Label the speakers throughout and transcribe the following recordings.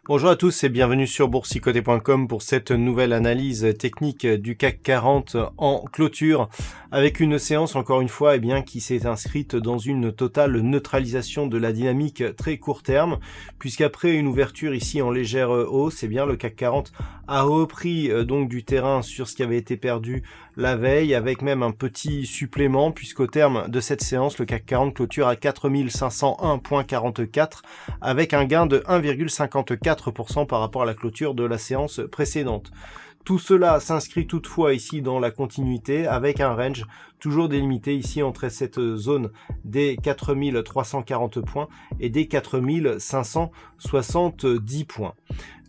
Speaker 1: Bonjour à tous et bienvenue sur boursicoté.com pour cette nouvelle analyse technique du CAC 40 en clôture avec une séance encore une fois qui s'est inscrite dans une totale neutralisation de la dynamique très court terme, puisqu'après une ouverture ici en légère hausse, le CAC 40 a repris donc du terrain sur ce qui avait été perdu la veille, avec même un petit supplément, puisqu'au terme de cette séance, le CAC 40 clôture à 4501,44 avec un gain de 1,54% par rapport à la clôture de la séance précédente. Tout cela s'inscrit toutefois ici dans la continuité avec un range toujours délimité ici entre cette zone des 4340 points et des 4570 points.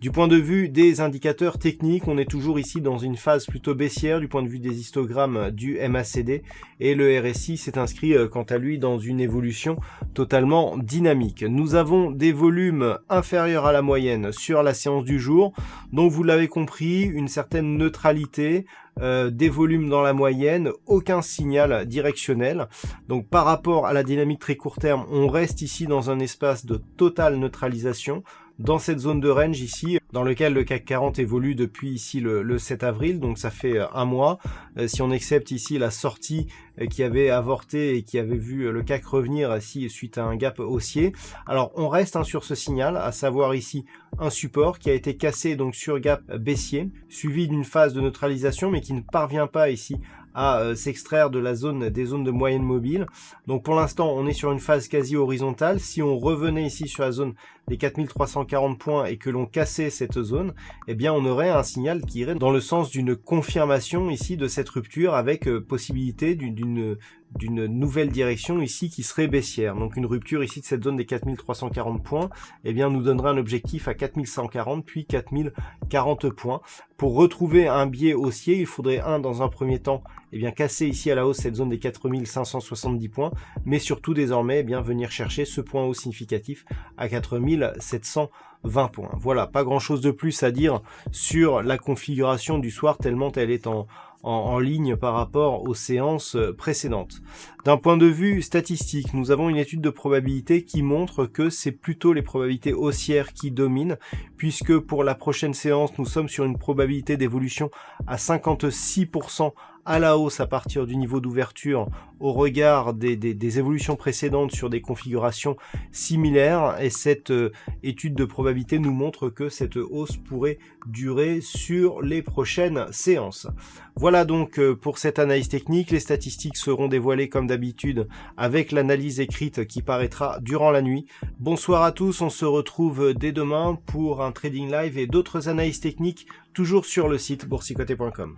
Speaker 1: Du point de vue des indicateurs techniques, on est toujours ici dans une phase plutôt baissière du point de vue des histogrammes du MACD et le RSI s'est inscrit quant à lui dans une évolution totalement dynamique. Nous avons des volumes inférieurs à la moyenne sur la séance du jour, donc vous l'avez compris, une certaine neutralité, des volumes dans la moyenne, aucun signal directionnel. Donc par rapport à la dynamique très court terme, on reste ici dans un espace de totale neutralisation, dans cette zone de range ici, dans lequel le CAC 40 évolue depuis ici le 7 avril, donc ça fait un mois. Si on accepte ici la sortie qui avait avorté et qui avait vu le CAC revenir ici suite à un gap haussier, alors on reste sur ce signal, à savoir ici un support qui a été cassé donc sur gap baissier, suivi d'une phase de neutralisation mais qui ne parvient pas ici à s'extraire de la zone des zones de moyenne mobile. Donc pour l'instant on est sur une phase quasi horizontale. Si on revenait ici sur la zone des 4340 points et que l'on cassait cette zone, on aurait un signal qui irait dans le sens d'une confirmation ici de cette rupture avec possibilité d'une nouvelle direction ici qui serait baissière. Donc une rupture ici de cette zone des 4340 points nous donnerait un objectif à 4140 puis 4040 points. Pour retrouver un biais haussier, il faudrait dans un premier temps casser ici à la hausse cette zone des 4570 points, mais surtout désormais venir chercher ce point haut significatif à 4720 points. Voilà, pas grand chose de plus à dire sur la configuration du soir tellement elle est en ligne par rapport aux séances précédentes. D'un point de vue statistique, nous avons une étude de probabilité qui montre que c'est plutôt les probabilités haussières qui dominent, puisque pour la prochaine séance, nous sommes sur une probabilité d'évolution à 56% à la hausse à partir du niveau d'ouverture au regard des évolutions précédentes sur des configurations similaires, et cette étude de probabilité nous montre que cette hausse pourrait durer sur les prochaines séances. Voilà donc pour cette analyse technique. Les statistiques seront dévoilées comme d'habitude avec l'analyse écrite qui paraîtra durant la nuit. Bonsoir à tous, on se retrouve dès demain pour un trading live et d'autres analyses techniques toujours sur le site boursicoté.com.